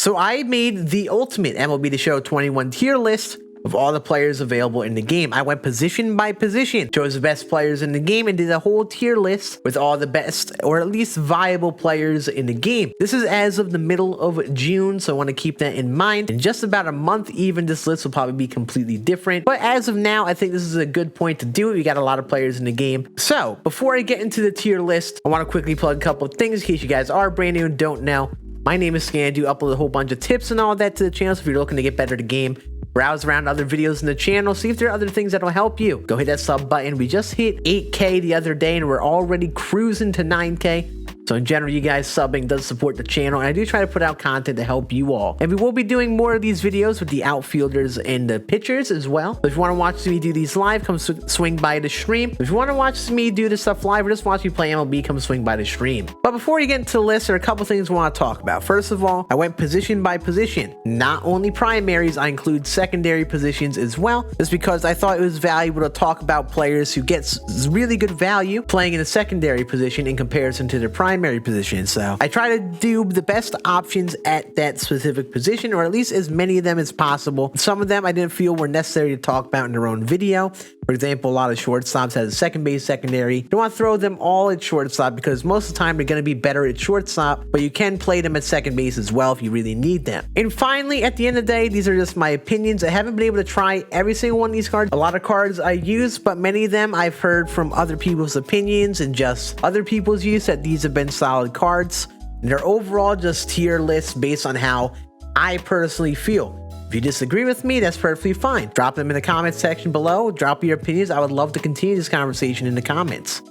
So I made the ultimate MLB The Show 21 tier list of all the players available in the game. I went position by position, chose the best players in the game, and did a whole tier list with all the best, or at least viable players in the game. This is as of the middle of June, so I want to keep that in mind. In just about a month even, this list will probably be completely different. But as of now, I think this is a good point to do it. We got a lot of players in the game. So before I get into the tier list, I want to quickly plug a couple of things in case you guys are brand new and don't know. My name is Scan. I do upload a whole bunch of tips and all that to the channel, so if you're looking to get better at the game, browse around other videos in the channel, see if there are other things that'll help you. Go hit that sub button. We just hit 8K the other day and we're already cruising to 9K. So in general, you guys subbing does support the channel, and I do try to put out content to help you all. And we will be doing more of these videos with the outfielders and the pitchers as well. So if you want to watch me do these live, come swing by the stream. If you want to watch me do this stuff live or just watch me play MLB, come swing by the stream. But before you get into the list, there are a couple things we want to talk about. First of all, I went position by position. Not only primaries, I include secondary positions as well, just because I thought it was valuable to talk about players who get really good value playing in a secondary position in comparison to their primary position. So I try to do the best options at that specific position, or at least as many of them as possible. Some of them I didn't feel were necessary to talk about in their own video. For example, a lot of shortstops has a second base secondary. You don't want to throw them all at shortstop because most of the time they're going to be better at shortstop, but you can play them at second base as well if you really need them. And finally, at the end of the day, these are just my opinions. I haven't been able to try every single one of these cards. A lot of cards I use, but many of them I've heard from other people's opinions and just other people's use that these have been solid cards. And they're overall just tier lists based on how I personally feel. If you disagree with me, that's perfectly fine. Drop them in the comments section below. Drop your opinions. I would love to continue this conversation in the comments.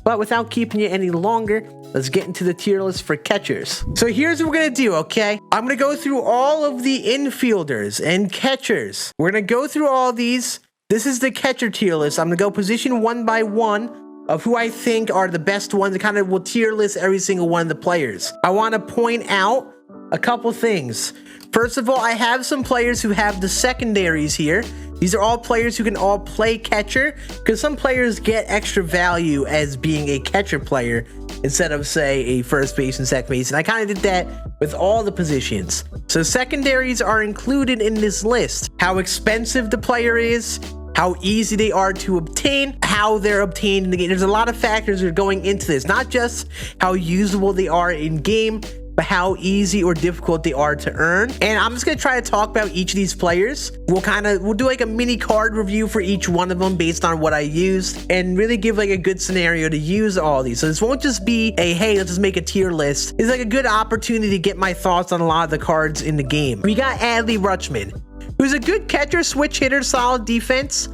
But without keeping you any longer, let's get into the tier list for catchers. So here's what we're going to do, okay? I'm going to go through all of the infielders and catchers. We're going to go through all these. This is the catcher tier list. I'm going to go position one by one of who I think are the best ones. I kind of will tier list every single one of the players. I want to point out a couple things. First of all, I have some players who have the secondaries here. These are all players who can all play catcher, because some players get extra value as being a catcher player instead of, say, a first base and second base. And I kind of did that with all the positions. So secondaries are included in this list. How expensive the player is, how easy they are to obtain, how they're obtained in the game. There's a lot of factors that are going into this, not just how usable they are in game, but how easy or difficult they are to earn. And I'm just gonna try to talk about each of these players. We'll do like a mini card review for each one of them based on what I used, and really give like a good scenario to use all these. So this won't just be a, hey, let's just make a tier list. It's like a good opportunity to get my thoughts on a lot of the cards in the game. We got Adley Rutschman, who's a good catcher, switch hitter, solid defense.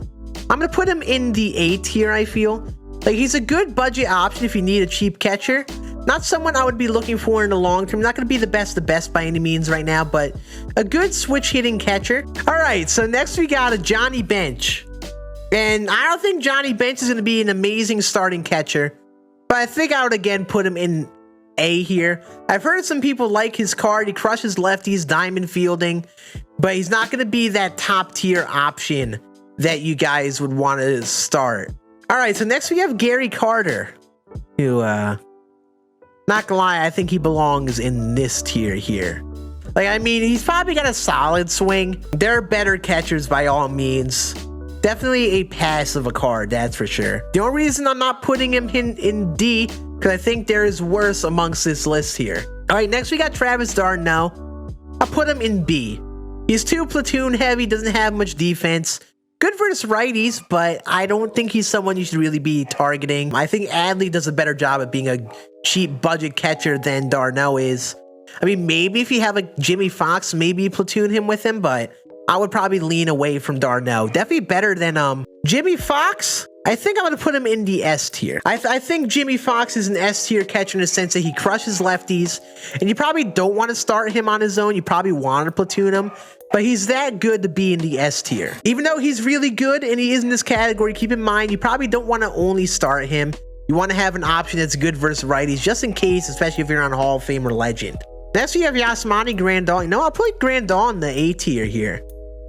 I'm gonna put him in the A tier, I feel. Like, he's a good budget option if you need a cheap catcher. Not someone I would be looking for in the long term. Not going to be the best by any means right now, but a good switch hitting catcher. All right, so next we got a Johnny Bench. And I don't think Johnny Bench is going to be an amazing starting catcher, but I think I would again put him in A here. I've heard some people like his card. He crushes lefties, diamond fielding, but he's not going to be that top tier option that you guys would want to start. All right, so next we have Gary Carter, who, not gonna lie, I think he belongs in this tier here. Like, I mean, he's probably got a solid swing. There are better catchers by all means. Definitely a pass of a card, that's for sure. The only reason I'm not putting him in D, because I think there is worse amongst this list here. All right, next we got Travis d'Arnaud. I'll put him in B. He's too platoon heavy, doesn't have much defense. Good versus righties, but I don't think he's someone you should really be targeting. I think Adley does a better job at being a cheap budget catcher than d'Arnaud is. I mean, maybe if you have a Jimmy Fox, maybe you platoon him with him, but I would probably lean away from d'Arnaud. Definitely better than Jimmy Fox. I think I'm going to put him in the S tier. I think Jimmy Fox is an S tier catcher in the sense that he crushes lefties, and you probably don't want to start him on his own. You probably want to platoon him, but he's that good to be in the S tier. Even though he's really good and he is in this category, keep in mind, you probably don't want to only start him. You want to have an option that's good versus righties, just in case, especially if you're on Hall of Fame or Legend. Next, we have Yasmani Grandal. You know, I'll put Grandal in the A tier here.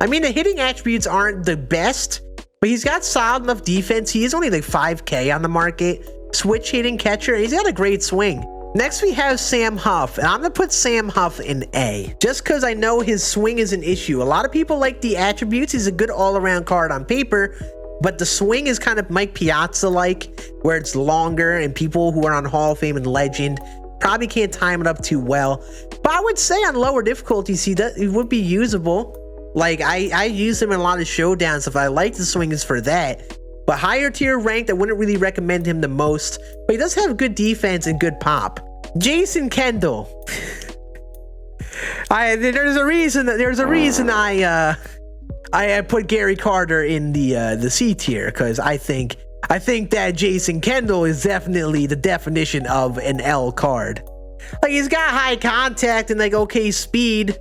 I mean, the hitting attributes aren't the best, but he's got solid enough defense. He is only like 5K on the market. Switch hitting catcher. He's got a great swing. Next, we have Sam Huff, and I'm going to put Sam Huff in A, just because I know his swing is an issue. A lot of people like the attributes. He's a good all-around card on paper, but the swing is kind of Mike Piazza-like, where it's longer, and people who are on Hall of Fame and Legend probably can't time it up too well. But I would say on lower difficulties, it would be usable. Like, I use him in a lot of showdowns. If I like the swing, is for that. But higher tier ranked, I wouldn't really recommend him the most. But he does have good defense and good pop. Jason Kendall. There's a reason I put Gary Carter in the C tier, because I think that Jason Kendall is definitely the definition of an L card. Like, he's got high contact and like okay speed,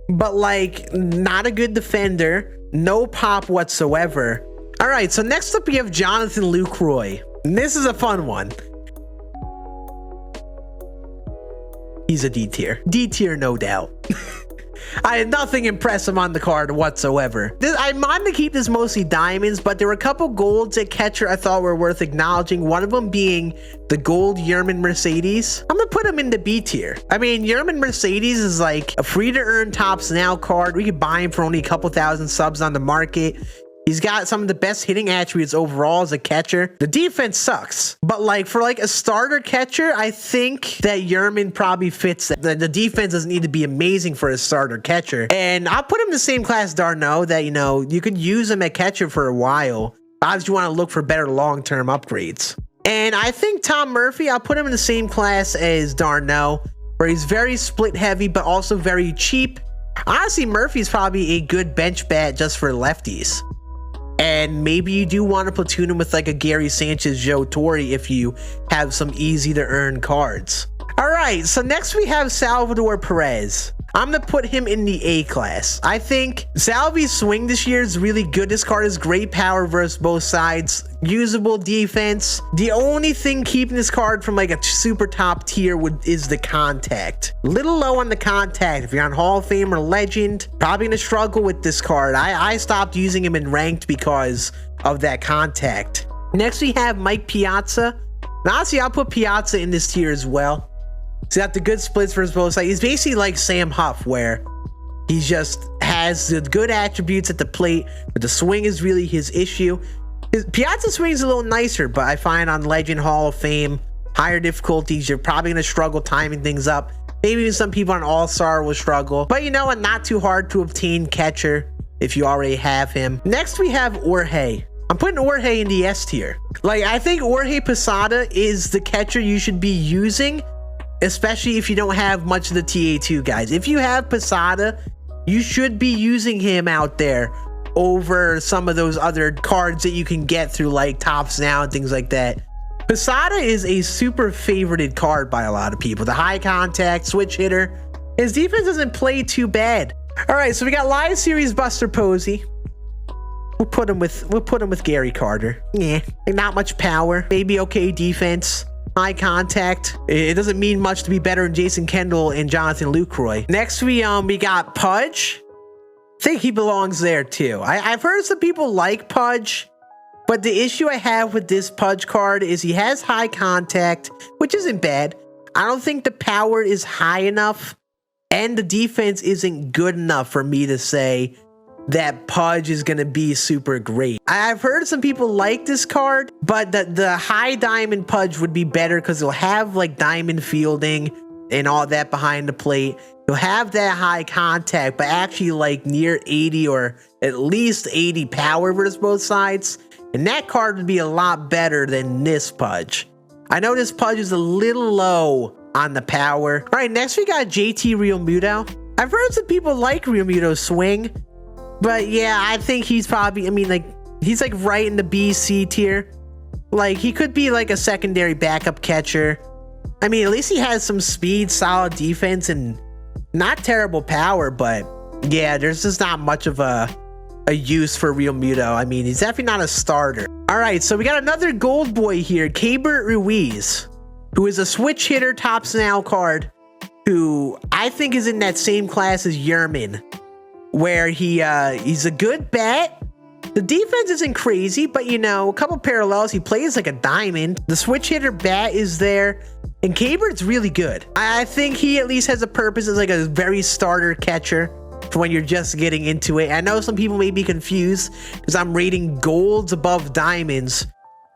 but like not a good defender, no pop whatsoever. All right, so next up we have Jonathan Lucroy. And this is a fun one. He's a D tier. D tier, no doubt. I had nothing impressive on the card whatsoever. I wanted to keep this mostly diamonds, but there were a couple golds at catcher I thought were worth acknowledging. One of them being the gold Yerman Mercedes. I'm gonna put him in the B tier. I mean, Yerman Mercedes is like a free to earn tops now card. We could buy him for only a couple thousand subs on the market. He's got some of the best hitting attributes overall as a catcher. The defense sucks, but like for like a starter catcher, I think that Yerman probably fits that. The defense doesn't need to be amazing for a starter catcher. And I'll put him in the same class Darno, that, you know, you could use him at catcher for a while. Obviously, you want to look for better long-term upgrades. And I think Tom Murphy, I'll put him in the same class as Darno, where he's very split heavy, but also very cheap. Honestly, Murphy's probably a good bench bat just for lefties. And maybe you do want to platoon him with like a Gary Sanchez, Joe Torre if you have some easy to earn cards. All right, so next we have Salvador Perez. I'm going to put him in the A class. I think Salvi's swing this year is really good. This card is great power versus both sides. Usable defense. The only thing keeping this card from like a super top tier is the contact. Little low on the contact. If you're on Hall of Fame or Legend, probably going to struggle with this card. I stopped using him in ranked because of that contact. Next we have Mike Piazza. And honestly, I'll put Piazza in this tier as well. He's got the good splits for his both sides. He's basically like Sam Huff, where he just has the good attributes at the plate, but the swing is really his issue. Piazza swing is a little nicer, but I find on Legend, Hall of Fame, higher difficulties, you're probably going to struggle timing things up. Maybe even some people on All-Star will struggle. But you know what? Not too hard to obtain catcher if you already have him. Next, we have Jorge. I'm putting Jorge in the S tier. Like, I think Jorge Posada is the catcher you should be using, especially if you don't have much of the TA2 guys. If you have Posada, you should be using him out there over some of those other cards that you can get through like Tops Now and things like that. Posada is a super favorited card by a lot of people. The high contact, switch hitter. His defense doesn't play too bad. All right, so we got Live Series Buster Posey. We'll put him with Gary Carter. Yeah, not much power. Maybe okay defense. High contact. It doesn't mean much to be better than Jason Kendall and Jonathan Lucroy. Next we got Pudge. I think he belongs there too. I've heard some people like Pudge, but the issue I have with this Pudge card is he has high contact, which isn't bad. I don't think the power is high enough, and the defense isn't good enough for me to say that Pudge is going to be super great. I've heard some people like this card, but the high diamond Pudge would be better because he'll have like diamond fielding and all that behind the plate. He'll have that high contact, but actually like near 80 or at least 80 power versus both sides. And that card would be a lot better than this Pudge. I know this Pudge is a little low on the power. All right, next we got JT Realmuto. I've heard some people like Realmuto's swing, but yeah, I think he's probably, I mean, like, he's like right in the B, C tier. Like, he could be like a secondary backup catcher. I mean, at least he has some speed, solid defense, and not terrible power, but yeah, there's just not much of a use for Realmuto. I mean, he's definitely not a starter. All right, so we got another gold boy here, Keibert Ruiz, who is a switch hitter, Tops Now card, who I think is in that same class as Yerman, where he's a good bat. The defense isn't crazy, but you know, a couple parallels. He plays like a diamond. The switch hitter bat is there. And Caber's really good. I think he at least has a purpose as like a very starter catcher for when you're just getting into it. I know some people may be confused because I'm rating golds above diamonds,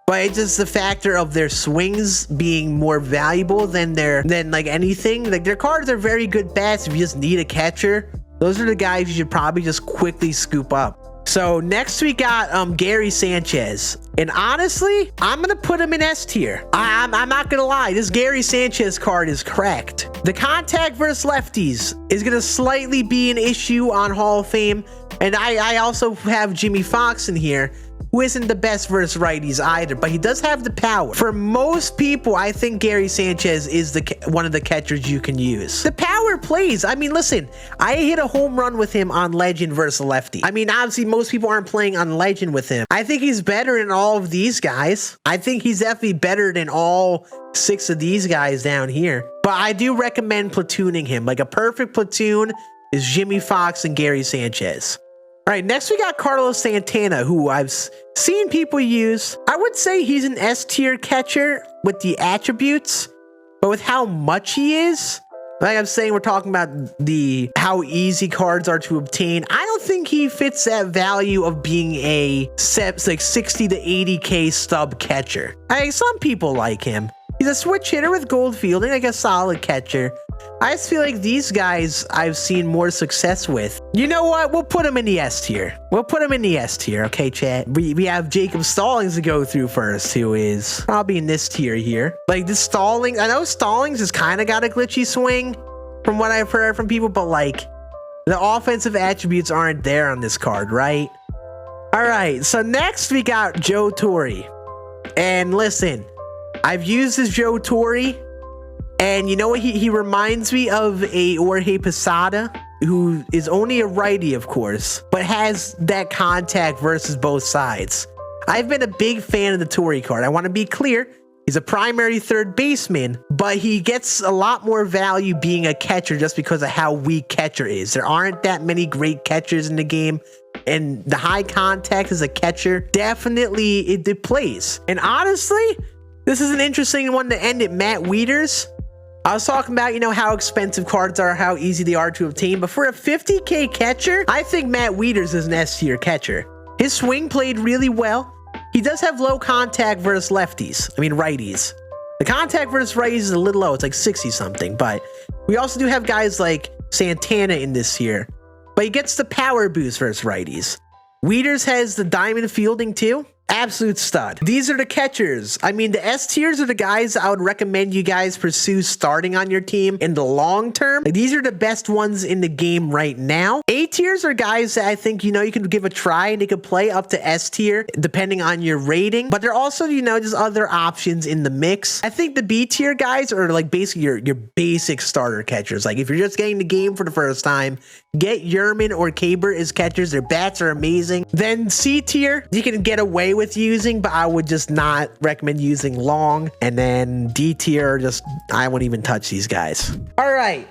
but it's just the factor of their swings being more valuable than like anything. Like their cards are very good bats if you just need a catcher. Those are the guys you should probably just quickly scoop up. So next we got Gary Sanchez, and honestly, I'm gonna put him in S tier. I'm not gonna lie, this Gary Sanchez card is cracked. The contact versus lefties is gonna slightly be an issue on Hall of Fame, and I also have Jimmy Fox in here, who isn't the best versus righties either, but he does have the power. For most people, I think Gary Sanchez is one of the catchers you can use. The power plays. I mean, listen, I hit a home run with him on Legend versus lefty. I mean, obviously, most people aren't playing on Legend with him. I think he's better than all of these guys. I think he's definitely better than all 6 of these guys down here. But I do recommend platooning him. Like a perfect platoon is Jimmy Fox and Gary Sanchez. All right, next we got Carlos Santana, who I've seen people use. I would say he's an S tier catcher with the attributes, but with how much he is, like I'm saying, we're talking about how easy cards are to obtain. I don't think he fits that value of being a like 60 to 80K stub catcher. Some people like him. He's a switch hitter with gold fielding, like a solid catcher. I just feel like these guys I've seen more success with. You know what? We'll put him in the S tier. We'll put him in the S tier, okay, chat? We have Jacob Stallings to go through first, who is probably in this tier here. Like this Stallings, I know Stallings has kind of got a glitchy swing from what I've heard from people, but like the offensive attributes aren't there on this card, right? All right, so next we got Joe Torre. And listen, I've used this Joe Torre. And you know what? He reminds me of a Jorge Posada, who is only a righty, of course, but has that contact versus both sides. I've been a big fan of the Torre card. I want to be clear. He's a primary third baseman, but he gets a lot more value being a catcher just because of how weak catcher is. There aren't that many great catchers in the game, and the high contact as a catcher, definitely it plays. And honestly, this is an interesting one to end it. Matt Wieters. I was talking about, you know, how expensive cards are, how easy they are to obtain. But for a 50K catcher, I think Matt Wieters is an S tier catcher. His swing played really well. He does have low contact versus righties. The contact versus righties is a little low. It's like 60 something. But we also do have guys like Santana in this here. But he gets the power boost versus righties. Wieters has the diamond fielding too. Absolute stud. These are the catchers. I mean, the S tiers are the guys I would recommend you guys pursue starting on your team in the long term. Like, these are the best ones in the game right now. A tiers are guys that I think, you know, you can give a try and they could play up to S tier depending on your rating. But there are also, you know, just other options in the mix. I think the B tier guys are like basically your basic starter catchers. Like if you're just getting the game for the first time, get Yerman or Caber as catchers. Their bats are amazing. Then C tier, you can get away with using, but I would just not recommend using long. And then D tier, just I wouldn't even touch these guys. All right,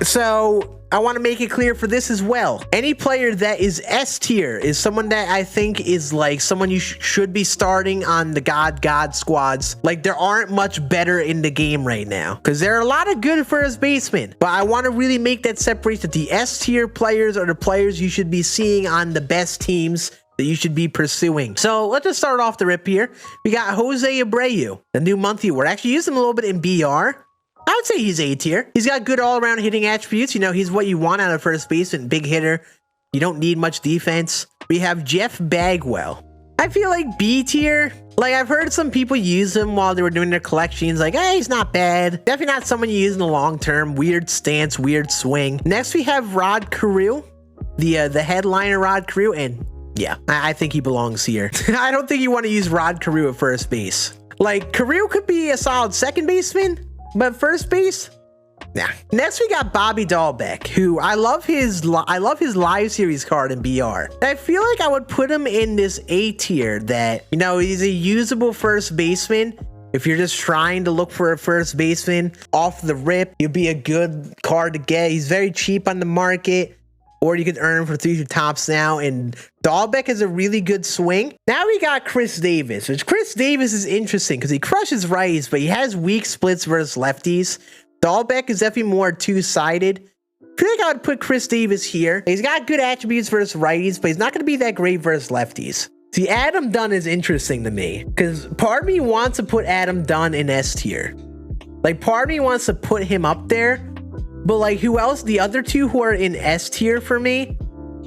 so I want to make it clear for this as well. Any player that is S tier is someone that I think is like someone you should be starting on the God squads. Like there aren't much better in the game right now because there are a lot of good first basemen, but I want to really make that separation that the S tier players are the players you should be seeing on the best teams that you should be pursuing. So let's just start off the rip here. We got Jose Abreu, the new monthly award. Actually used him a little bit in BR. I would say he's A tier. He's got good all-around hitting attributes. You know, he's what you want out of first baseman, big hitter. You don't need much defense. We have Jeff Bagwell. I feel like B tier. Like I've heard some people use him while they were doing their collections. Like, hey, he's not bad. Definitely not someone you use in the long term. Weird stance, weird swing. Next we have Rod Carew, the headliner Rod Carew, and yeah, I think he belongs here. I don't think you want to use Rod Carew at first base. Like Carew could be a solid second baseman, but first base, nah. Next we got Bobby Dahlbeck, who I love his live series card in BR. I feel like I would put him in this A tier that, you know, he's a usable first baseman. If you're just trying to look for a first baseman off the rip, he'll be a good card to get. He's very cheap on the market. or you could earn him for 3 tops now. And Dahlbeck has a really good swing. Now we got Chris Davis, which Chris Davis is interesting because he crushes righties, but he has weak splits versus lefties. Dahlbeck is definitely more two-sided. I feel like I would put Chris Davis here. He's got good attributes versus righties, but he's not going to be that great versus lefties. See, Adam Dunn is interesting to me because part of me wants to put Adam Dunn in S tier. Like, part of me wants to put him up there, but like, who else? The other two who are in S tier for me,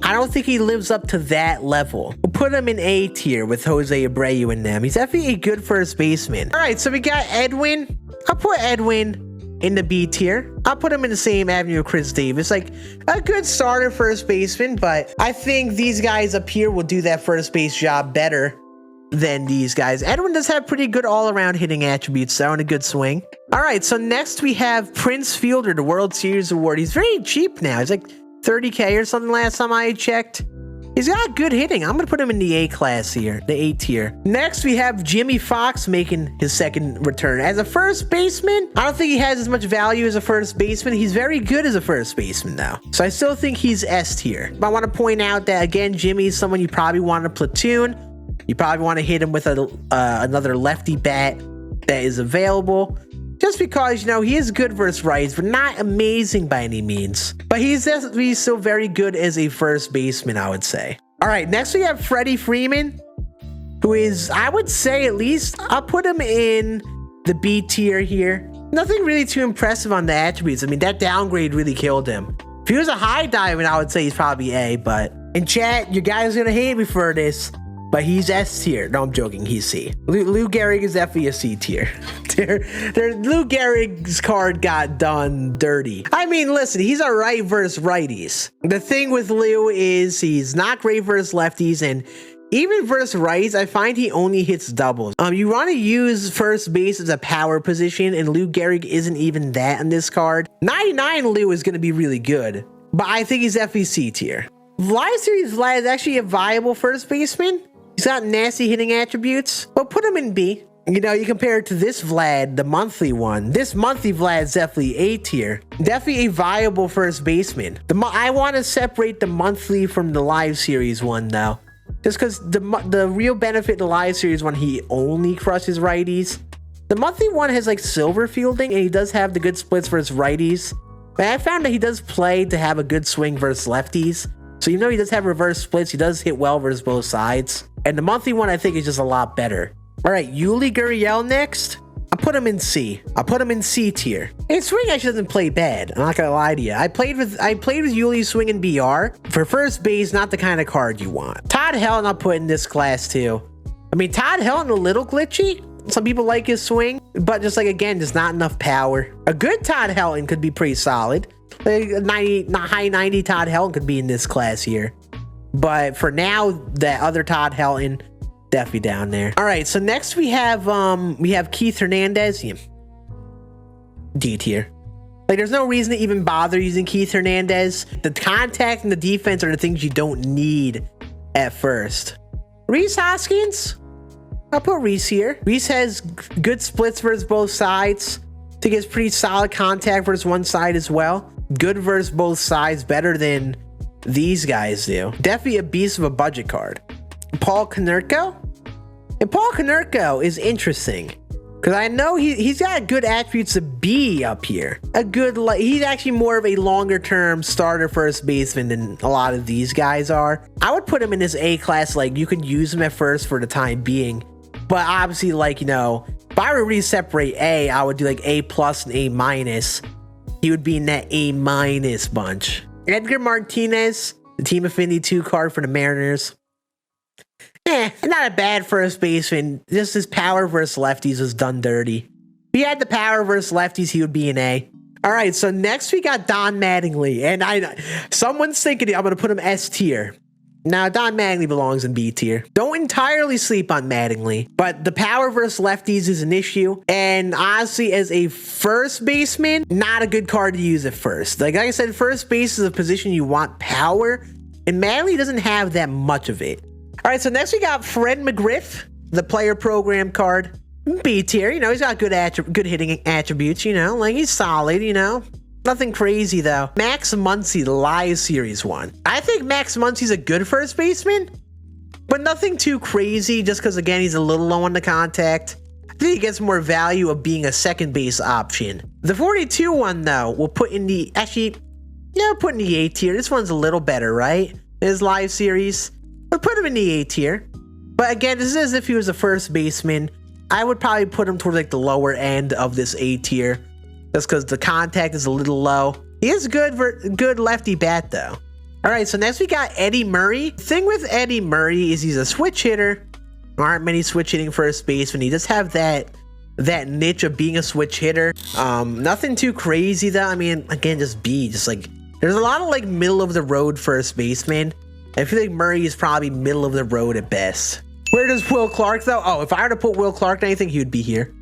I don't think he lives up to that level. We'll put him in A tier with Jose Abreu and them. He's definitely a good first baseman. All right, so we got Edwin. I'll put Edwin in the B tier. I'll put him in the same avenue of Chris Davis. Like, a good starter first baseman, but I think these guys up here will do that first base job better than these guys. Edwin does have pretty good all-around hitting attributes though, and a good swing. All right, so next we have Prince Fielder, the World Series award. He's very cheap now. He's like 30K or something last time I checked. He's got good hitting. I'm going to put him in the A class here, the A tier. Next, we have Jimmy Fox making his second return. As a first baseman, I don't think he has as much value as a first baseman. He's very good as a first baseman, though. So I still think he's S tier. But I want to point out that, again, Jimmy is someone you probably want to platoon. You probably want to hit him with another lefty bat that is available. Just because, you know, he is good versus righties, but not amazing by any means. But he's definitely still very good as a first baseman, I would say. All right, next we have Freddie Freeman, who is, I would say at least, I'll put him in the B tier here. Nothing really too impressive on the attributes. I mean, that downgrade really killed him. If he was a high diamond, I would say he's probably A, but in chat, you guys are going to hate me for this. But he's S tier. No, I'm joking. He's C. Lou Gehrig is definitely a C tier. Lou Gehrig's card got done dirty. I mean, listen, he's a right versus righties. The thing with Lou is he's not great versus lefties, and even versus righties, I find he only hits doubles. You want to use first base as a power position, and Lou Gehrig isn't even that on this card. 99 Lou is going to be really good, but I think he's definitely C tier. Live Series Vlad is actually a viable first baseman. He's got nasty hitting attributes. Well, put him in B. You know, you compare it to this Vlad, the monthly one. This monthly Vlad is definitely A tier. Definitely a viable first baseman. I want to separate the monthly from the live series one, though. Just because the real benefit of the live series one, he only crushes righties. The monthly one has like silver fielding, and he does have the good splits versus righties. But I found that he does play to have a good swing versus lefties. So even though he does have reverse splits, he does hit well versus both sides. And the monthly one, I think, is just a lot better. All right, Yuli Gurriel next. I'll put him in C. I'll put him in C tier. His swing actually doesn't play bad. I'm not gonna lie to you. I played with Yuli's swing in BR. For first base, not the kind of card you want. Todd Helton, I'll put in this class too. I mean, Todd Helton, a little glitchy. Some people like his swing, but just like, again, there's not enough power. A good Todd Helton could be pretty solid. Like high 90 Todd Helton could be in this class here. But for now, that other Todd Helton, definitely down there. All right, so next we have Keith Hernandez. Yeah. D tier. Like, there's no reason to even bother using Keith Hernandez. The contact and the defense are the things you don't need at first. Rhys Hoskins, I'll put Rhys here. Rhys has good splits versus both sides. I think he has pretty solid contact versus one side as well. Good versus both sides, better than these guys do. Definitely a beast of a budget card. Paul Konerko. And Paul Konerko is interesting because I know he's got good attributes to be up here. He's actually more of a longer term starter first baseman than a lot of these guys are. I would put him in this A class. Like, you could use him at first for the time being, but obviously, like, you know, if I were to really separate A, I would do like A plus and A minus. He would be in that A minus bunch. Edgar Martinez, the Team Affinity 2 card for the Mariners. Not a bad first baseman. Just his power versus lefties was done dirty. If he had the power versus lefties, he would be an A. All right, so next we got Don Mattingly. And someone's thinking I'm going to put him S tier. Now, Don Mattingly belongs in B tier. Don't entirely sleep on Mattingly, but the power versus lefties is an issue. And honestly, as a first baseman, not a good card to use at first. Like I said, first base is a position you want power, and Mattingly doesn't have that much of it. All right, so next we got Fred McGriff, the player program card. B tier, you know, he's got good hitting attributes, you know, like he's solid, you know. Nothing crazy though. Max Muncy, the Live Series one. I think Max Muncy's a good first baseman, but nothing too crazy just because, again, he's a little low on the contact. I think he gets more value of being a second base option. The 42 one, though, we'll put in the, actually, yeah, put in the A tier. This one's a little better, right? His Live Series. We'll put him in the A tier. But again, this is as if he was a first baseman. I would probably put him towards like the lower end of this A tier. Just because the contact is a little low. He is good lefty bat though. All right, so next we got Eddie Murray. The thing with Eddie Murray is he's a switch hitter. There aren't many switch hitting first basemen. He does have that niche of being a switch hitter. Nothing too crazy though. I mean, again, just B. Just like there's a lot of like middle of the road first baseman. I feel like Murray is probably middle of the road at best. Where does Will Clark though? Oh, if I were to put Will Clark in anything, he would be here.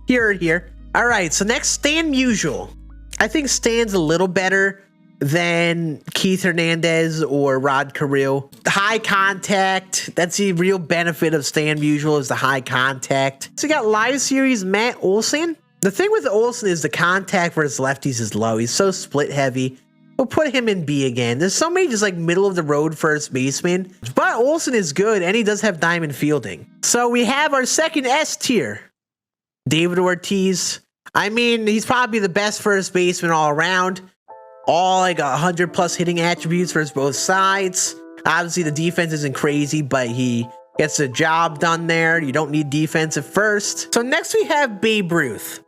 Here or here. All right, so next, Stan Musial. I think Stan's a little better than Keith Hernandez or Rod Carril. High contact. That's the real benefit of Stan Musial is the high contact. So we got Live Series Matt Olson. The thing with Olson is the contact versus lefties is low. He's so split heavy. We'll put him in B again. There's so many just like middle of the road first baseman. But Olson is good and he does have diamond fielding. So we have our second S tier. David Ortiz. I mean, he's probably the best first baseman all around. All like 100 plus hitting attributes for both sides. Obviously, the defense isn't crazy, but he gets the job done there. You don't need defense at first. So next we have Babe Ruth.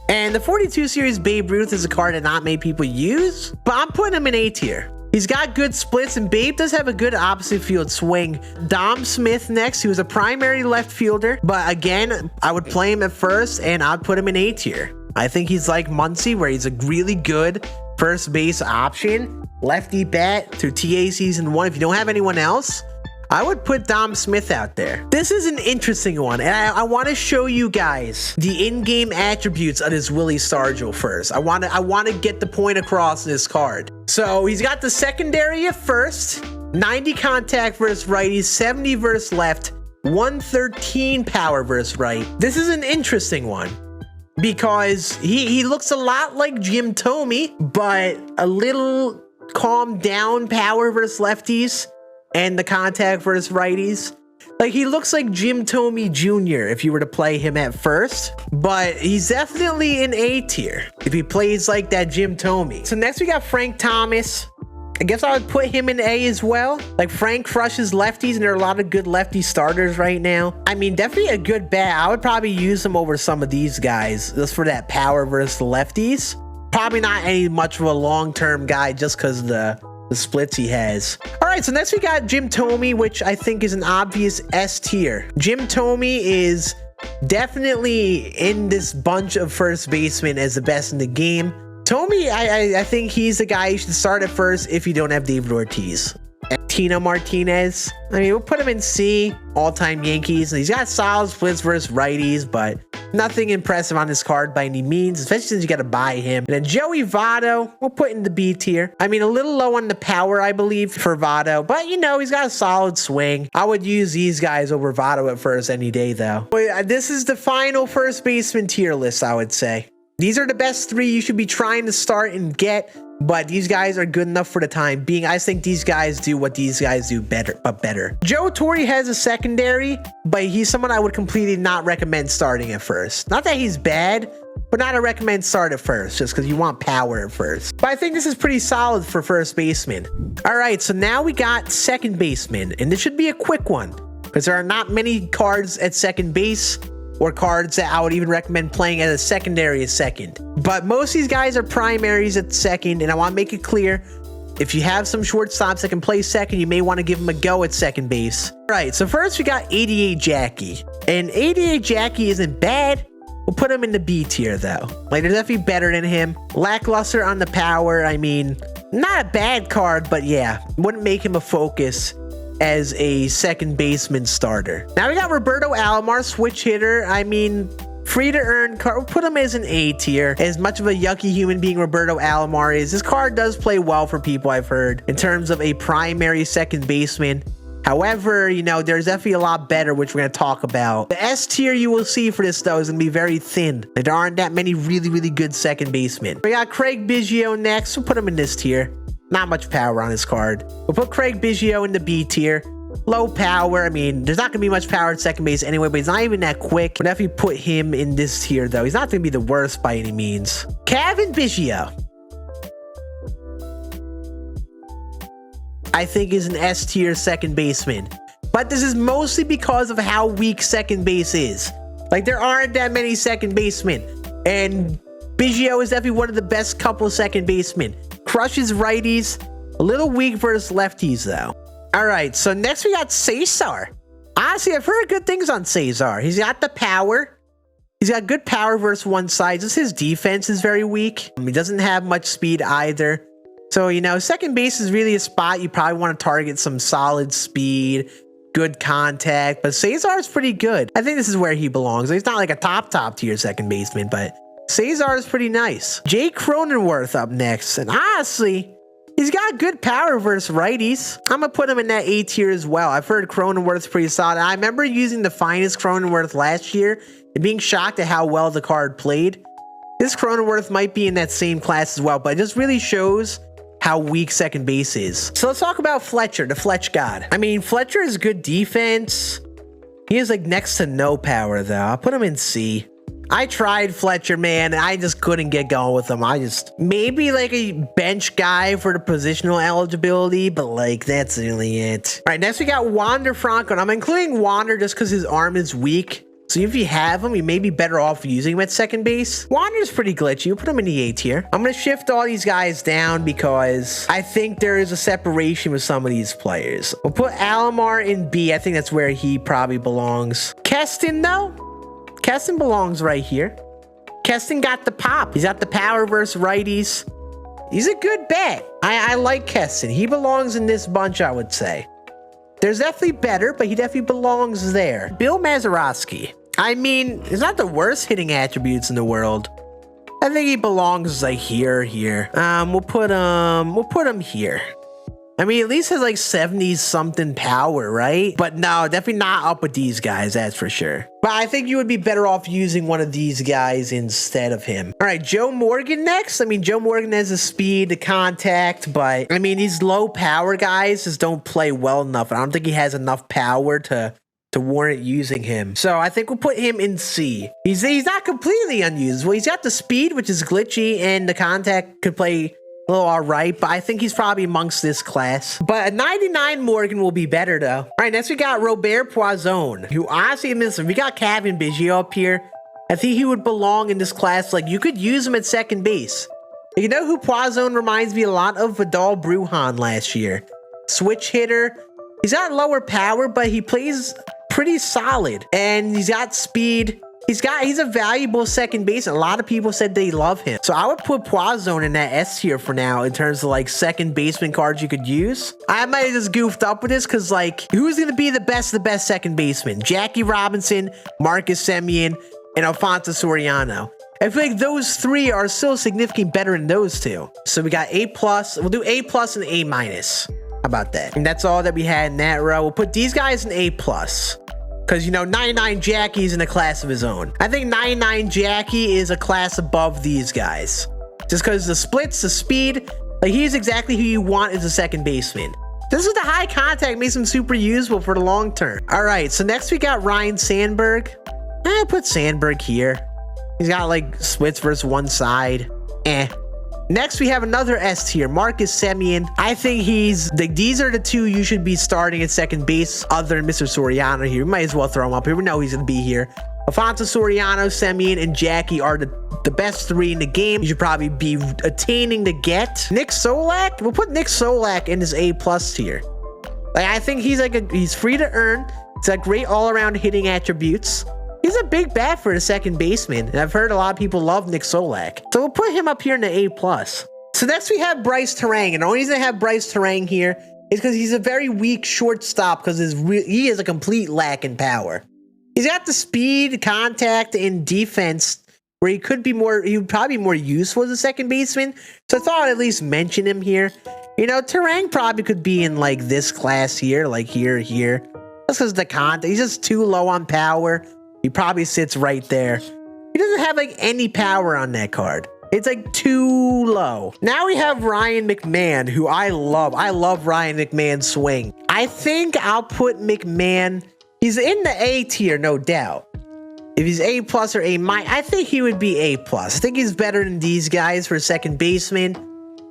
And the 42 series Babe Ruth is a card that not many people use, but I'm putting him in A tier. He's got good splits, and Babe does have a good opposite field swing. Dom Smith next, who was a primary left fielder, but again, I would play him at first, and I'd put him in A tier. I think he's like Muncy, where he's a really good first base option. Lefty bat through TA Season 1. If you don't have anyone else, I would put Dom Smith out there. This is an interesting one, and I want to show you guys the in-game attributes of this Willie Stargell first. I want to get the point across in this card. So he's got the secondary at first, 90 contact versus righties, 70 versus left, 113 power versus right. This is an interesting one because he looks a lot like Jim Thome, but a little calmed down power versus lefties. And the contact versus righties. Like, he looks like Jim Thome Jr. if you were to play him at first. But he's definitely in A tier if he plays like that Jim Thome. So next we got Frank Thomas. I guess I would put him in A as well. Like, Frank crushes lefties, and there are a lot of good lefty starters right now. I mean, definitely a good bat. I would probably use him over some of these guys just for that power versus the lefties. Probably not any much of a long-term guy just because of the splits he has. All right, so next we got Jim Thome, which I think is an obvious S tier. Jim Thome is definitely in this bunch of first basemen as the best in the game. Thome, I think he's the guy you should start at first if you don't have David Ortiz. And Tino Martinez, I mean, we'll put him in C, all-time Yankees. He's got solid splits versus righties, but nothing impressive on this card by any means, especially since you got to buy him. And then Joey Votto, we'll put in the B tier. I mean, a little low on the power, I believe, for Votto, but you know, he's got a solid swing. I would use these guys over Votto at first any day, though. But this is the final first baseman tier list, I would say. These are the best three you should be trying to start and get, but these guys are good enough for the time being. I think these guys do what these guys do better, but better. Joe Torre has a secondary, but he's someone I would completely not recommend starting at first. Not that he's bad, but not a recommend start at first, just because you want power at first. But I think this is pretty solid for first baseman. All right, so now we got second baseman, and this should be a quick one, because there are not many cards at second base, or cards that I would even recommend playing as a secondary as second. But most of these guys are primaries at second, and I want to make it clear, if you have some shortstops that can play second, you may want to give them a go at second base. All right, so first we got 88 Jackie. And 88 Jackie isn't bad. We'll put him in the B tier, though. Like, they're definitely better than him. Lackluster on the power. I mean, not a bad card, but yeah, wouldn't make him a focus as a second baseman starter. Now we got Roberto Alomar, switch hitter. I mean, free to earn card. We'll put him as an A tier. As much of a yucky human being Roberto Alomar is, this card does play well for people, I've heard, in terms of a primary second baseman. However, you know, there's definitely a lot better, which we're going to talk about. The S tier you will see for this, though, is going to be very thin. Like, there aren't that many really, really good second basemen. We got Craig Biggio next. We'll put him in this tier. Not much power on his card. We'll put Craig Biggio in the B tier. Low power. I mean, there's not going to be much power at second base anyway, but he's not even that quick. We'll definitely put him in this tier, though. He's not going to be the worst by any means. Kevin Biggio, I think, is an S tier second baseman. But this is mostly because of how weak second base is. Like, there aren't that many second basemen. And Biggio is definitely one of the best couple second basemen. Crushes righties. A little weak versus lefties, though. All right, so next we got Cesar. Honestly, I've heard good things on Cesar. He's got the power. He's got good power versus one side. Just his defense is very weak. He doesn't have much speed either. So, you know, second base is really a spot you probably want to target some solid speed, good contact, but Cesar is pretty good. I think this is where he belongs. He's not like a top tier second baseman, but Cesar is pretty nice. Jake Cronenworth up next, and honestly, he's got good power versus righties. I'm gonna put him in that A tier as well. I've heard Cronenworth's pretty solid. I remember using the finest Cronenworth last year and being shocked at how well the card played. This Cronenworth might be in that same class as well, but it just really shows how weak second base is. So let's talk about Fletcher, the Fletch God. I mean, Fletcher is good defense. He has like next to no power though. I'll put him in C. I tried Fletcher, man, and I just couldn't get going with him. Maybe like a bench guy for the positional eligibility, but like that's really it. All right, next we got Wander Franco. And I'm including Wander just because his arm is weak. So if you have him, you may be better off using him at second base. Wander's pretty glitchy. We'll put him in the A tier. I'm going to shift all these guys down because I think there is a separation with some of these players. We'll put Alomar in B. I think that's where he probably belongs. Keston, though? Keston belongs right here. Keston got the pop. He's got the power versus righties. He's a good bet. I like Keston. He belongs in this bunch, I would say. There's definitely better, but he definitely belongs there. Bill Mazeroski. I mean, it's not the worst hitting attributes in the world. I think he belongs like here. We'll put him here. I mean, at least has like 70 something power, right? But no, definitely not up with these guys, that's for sure. But I think you would be better off using one of these guys instead of him. All right, Joe Morgan next. I mean, Joe Morgan has the speed, the contact, but I mean, these low power guys just don't play well enough. I don't think he has enough power to warrant using him. So I think we'll put him in C. He's not completely unusable. He's got the speed, which is glitchy, and the contact could play a little all right, but I think he's probably amongst this class. But a 99 Morgan will be better, though. All right, next we got Robert Poisson, who honestly, we got Kevin Biggio up here. I think he would belong in this class. Like, you could use him at second base. You know who Poisson reminds me a lot of? Vidal Brujan last year. Switch hitter. He's got lower power, but he plays pretty solid. And he's got speed. He's a valuable second base. A lot of people said they love him. So I would put Poisson in that S tier for now in terms of like second baseman cards you could use. I might have just goofed up with this because like, who's going to be the best second baseman? Jackie Robinson, Marcus Semien, and Alfonso Soriano. I feel like those three are still significantly better than those two. So we got A+. We'll do A+ and A-. How about that? And that's all that we had in that row. We'll put these guys in A+. Because, you know, 99 Jackie's in a class of his own. I think 99 Jackie is a class above these guys. Just because the splits, the speed, like he's exactly who you want as a second baseman. This is the high contact, makes him super useful for the long term. All right, so next we got Ryan Sandberg. I'll put Sandberg here. He's got like splits versus one side. Next, we have another S tier, Marcus Semien. I think these are the two you should be starting at second base other than Mr. Soriano here. We might as well throw him up here. We know he's going to be here. Alfonso Soriano, Semien, and Jackie are the best three in the game. You should probably be attaining to get. Nick Solak, we'll put Nick Solak in his A+ tier. Like, I think he's free to earn. He's got great all-around hitting attributes. He's a big bat for a second baseman, and I've heard a lot of people love Nick Solak. So we'll put him up here in the A+. So next we have Bryce Terang, and the only reason I have Bryce Terang here is because he's a very weak shortstop because he is a complete lack in power. He's got the speed, contact, and defense where he could be more, he would probably be more useful as a second baseman. So I thought I'd at least mention him here. You know, Terang probably could be in like this class here, like here. That's because the content, he's just too low on power. He probably sits right there. He doesn't have like any power on that card. It's like too low. Now we have Ryan McMahon, who I love. I love Ryan McMahon's swing. I think I'll put McMahon, he's in the A tier, no doubt. If he's A plus or A minus, I think he would be A plus. I think he's better than these guys for second baseman.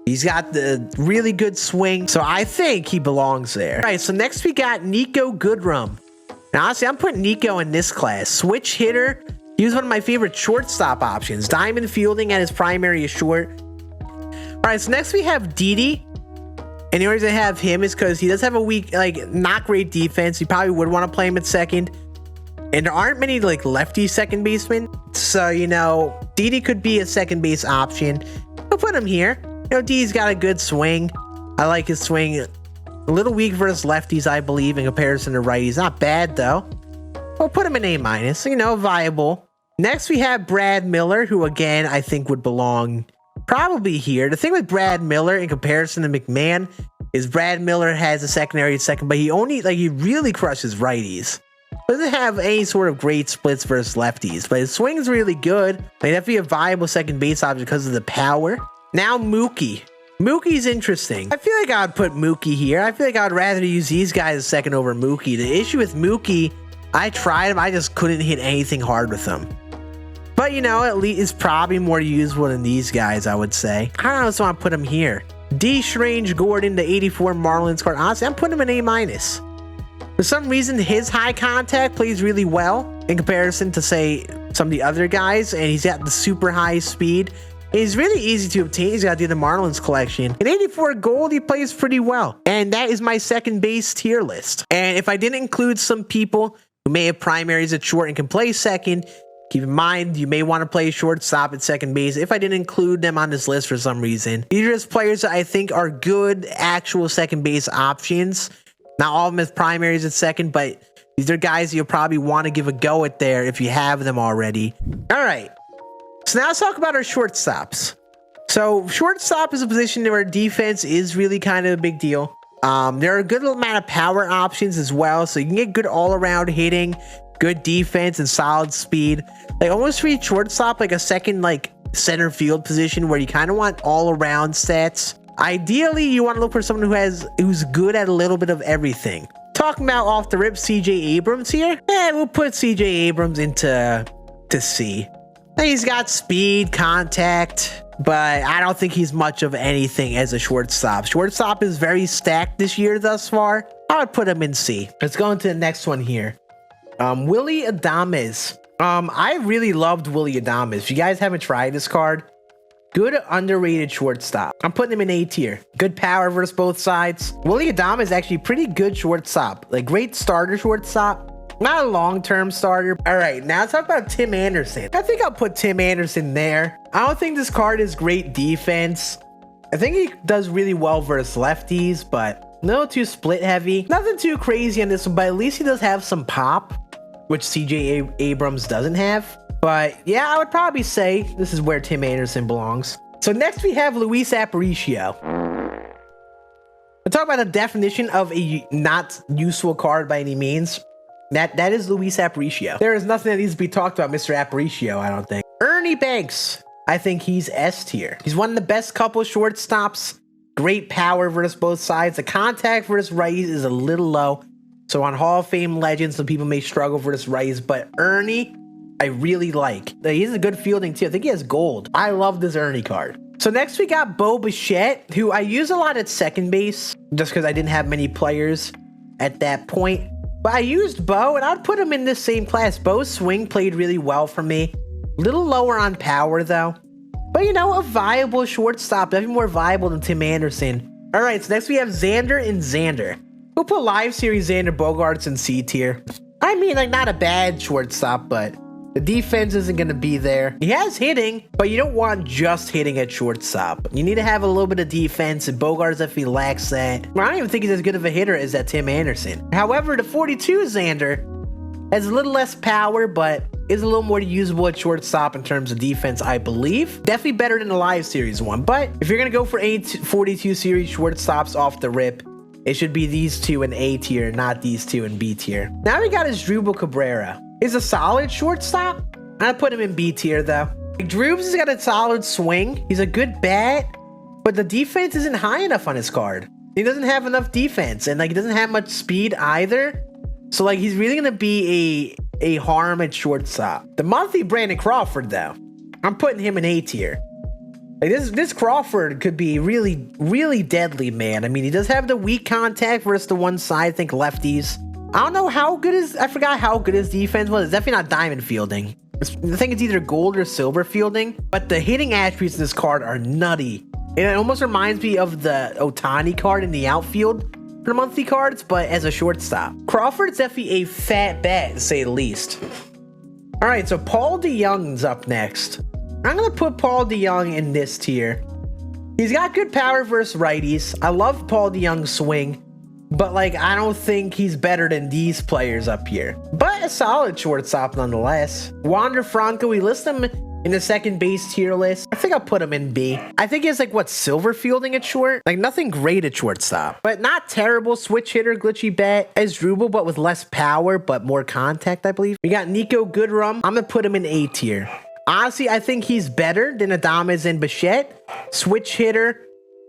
He's got the really good swing, so I think he belongs there. All right, so next we got Nico Goodrum. Now, honestly, I'm putting Nico in this class. Switch hitter. He was one of my favorite shortstop options. Diamond fielding at his primary is short. All right, so next we have Didi. And the reason I have him is because he does have a weak, like, not great defense. You probably would want to play him at second. And there aren't many, like, lefty second basemen. So, you know, Didi could be a second base option. We'll put him here. You know, Didi's got a good swing. I like his swing. A little weak versus lefties, I believe, in comparison to righties. Not bad, though. We'll put him in A minus, you know, viable. Next, we have Brad Miller, who, again, I think would belong probably here. The thing with Brad Miller in comparison to McMahon is Brad Miller has a secondary second, but he only, like, he really crushes righties. Doesn't have any sort of great splits versus lefties, but his swing's really good. Like, that'd be a viable second base option because of the power. Now, Mookie. Mookie's interesting. I feel like I'd put Mookie here. I feel like I'd rather use these guys as second over Mookie. The issue with Mookie, I tried him. I just couldn't hit anything hard with him. But, you know, at least it's probably more useful than these guys, I would say. I don't know, so I want to put him here. D. Strange Gordon, the 84 Marlins card. Honestly, I'm putting him in A minus. For some reason, his high contact plays really well in comparison to, say, some of the other guys. And he's got the super high speed. He's really easy to obtain. He's got the Marlins collection. In 84 gold, he plays pretty well. And that is my second base tier list. And if I didn't include some people who may have primaries at short and can play second, keep in mind, you may want to play shortstop at second base. If I didn't include them on this list for some reason, these are just players that I think are good actual second base options. Not all of them as primaries at second, but these are guys you'll probably want to give a go at there if you have them already. All right. So now let's talk about our shortstops. So shortstop is a position where defense is really kind of a big deal. There are a good amount of power options as well. So you can get good all-around hitting, good defense, and solid speed. Like almost treat shortstop like a second like center field position where you kind of want all-around stats. Ideally, you want to look for someone who's good at a little bit of everything. Talking about off the rip, CJ Abrams here. We'll put CJ Abrams into C. He's got speed, contact, but I don't think he's much of anything as a shortstop. Shortstop is very stacked this year thus far. I would put him in C. Let's go into the next one here. Willy Adames. I really loved Willy Adames. If you guys haven't tried this card, good underrated shortstop. I'm putting him in A tier. Good power versus both sides. Willy Adames is actually pretty good shortstop. Like great starter shortstop. Not a long-term starter. All right, now let's talk about Tim Anderson. I think I'll put Tim Anderson there. I don't think this card is great defense. I think he does really well versus lefties, but a little too split heavy. Nothing too crazy on this one, but at least he does have some pop, which CJ Abrams doesn't have. But yeah, I would probably say this is where Tim Anderson belongs. So next we have Luis Aparicio. We'll talk about the definition of a not useful card by any means. That is Luis Aparicio. There is nothing that needs to be talked about Mr. Aparicio, I don't think. Ernie Banks. I think he's S tier. He's one of the best couple shortstops. Great power versus both sides. The contact versus righties is a little low. So on Hall of Fame legends, some people may struggle versus righties. But Ernie, I really like. He's a good fielding too. I think he has gold. I love this Ernie card. So next we got Bo Bichette, who I use a lot at second base. Just because I didn't have many players at that point. But I used Bo, and I'd put him in this same class. Bo's swing played really well for me. A little lower on power, though. But, you know, a viable shortstop. Definitely more viable than Tim Anderson. All right, so next we have Xander and Xander. We'll put live series Xander Bogaerts in C tier. I mean, like, not a bad shortstop, but the defense isn't going to be there. He has hitting, but you don't want just hitting at shortstop. You need to have a little bit of defense, and Bogaerts definitely lacks that. I don't even think he's as good of a hitter as that Tim Anderson. However, the 42 Xander, Has a little less power, but is a little more usable at shortstop in terms of defense, I believe. Definitely better than the live series one. But if you're going to go for 42 series shortstops off the rip, it should be these two in A tier, not these two in B tier. Now we got Asdrubal Cabrera. He's a solid shortstop. I put him in B tier though. Drubs has got a solid swing. He's a good bat, but the defense isn't high enough on his card. He doesn't have enough defense, and like he doesn't have much speed either. So like he's really gonna be a harm at shortstop. The monthly Brandon Crawford though, I'm putting him in A tier. Like this Crawford could be really, really deadly, man. I mean, he does have the weak contact versus the one side, I think lefties. I don't know how good I forgot how good his defense was. It's definitely not diamond fielding. I think it's either gold or silver fielding, but the hitting attributes in this card are nutty. And it almost reminds me of the Ohtani card in the outfield for the monthly cards, but as a shortstop. Crawford's definitely a fat bat, to say the least. All right, so Paul DeYoung's up next. I'm going to put Paul DeYoung in this tier. He's got good power versus righties. I love Paul DeYoung's swing, but like I don't think he's better than these players up here. But a solid shortstop nonetheless. Wander Franco, we list him in the second base tier list. I think I'll put him in B. I think he has like what, silver fielding at short? Like nothing great at shortstop, but not terrible. Switch hitter, glitchy bat as Asdrubal, but with less power, but more contact, I believe. We got Nico Goodrum. I'm gonna put him in A tier. Honestly, I think he's better than Adames and Bichette. Switch hitter,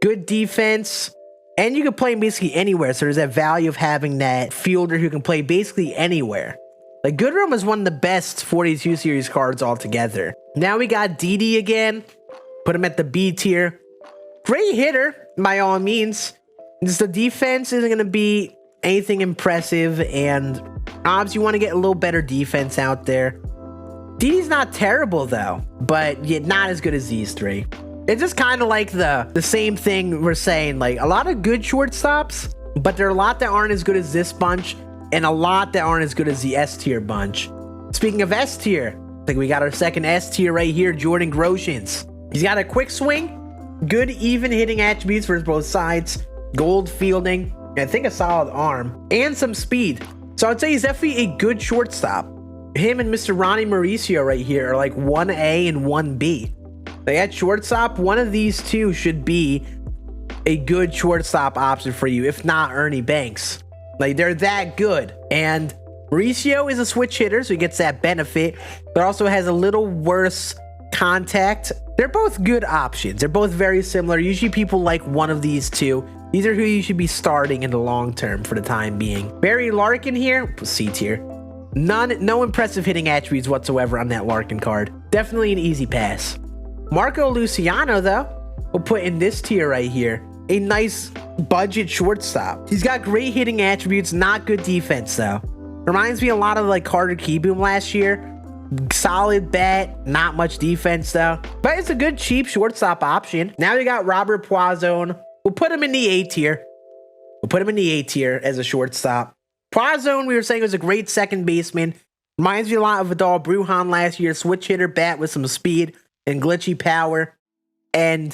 good defense, and you can play him basically anywhere. So there's that value of having that fielder who can play basically anywhere. Like Goodrum is one of the best 42 series cards altogether. Now we got Didi again. Put him at the B tier. Great hitter, by all means. Just the defense isn't going to be anything impressive, and obviously you want to get a little better defense out there. Didi's not terrible though, but yet not as good as these three. It's just kind of like the same thing we're saying, like a lot of good shortstops, but there are a lot that aren't as good as this bunch, and a lot that aren't as good as the S tier bunch. Speaking of S tier, I think we got our second S tier right here, Jordan Groshans. He's got a quick swing, good even hitting attributes for both sides, gold fielding, and I think a solid arm, and some speed. So I'd say he's definitely a good shortstop. Him and Mr. Ronnie Mauricio right here are like 1A and 1B. Like at shortstop, one of these two should be a good shortstop option for you, if not Ernie Banks. Like they're that good. And Mauricio is a switch hitter, so he gets that benefit, but also has a little worse contact. They're both good options. They're both very similar. Usually people like one of these two. These are who you should be starting in the long term for the time being. Barry Larkin here, C tier. No impressive hitting attributes whatsoever on that Larkin card. Definitely an easy pass. Marco Luciano, though, we'll put in this tier right here. A nice budget shortstop. He's got great hitting attributes, not good defense, though. Reminds me a lot of like Carter Kieboom last year. Solid bat, not much defense, though. But it's a good, cheap shortstop option. Now we got Robert Poisson. We'll put him in the A tier. We'll put him in the A tier as a shortstop. Poisson, we were saying, was a great second baseman. Reminds me a lot of Vidal Brujan last year. Switch hitter, bat with some speed and glitchy power. And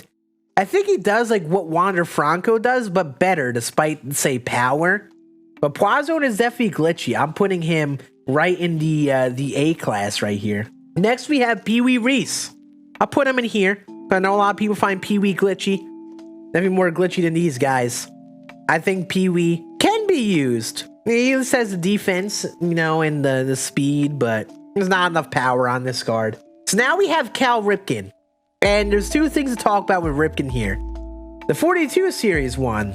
I think he does like what Wander Franco does, but better, despite, say, power. But Poisson is definitely glitchy. I'm putting him right in the A class right here. Next, we have Pee Wee Reese. I'll put him in here. I know a lot of people find Pee Wee glitchy. Definitely more glitchy than these guys. I think Pee Wee can be used. He just has the defense, you know, and the speed, but there's not enough power on this card. So now we have Cal Ripken. And there's two things to talk about with Ripken here. The 42 series one.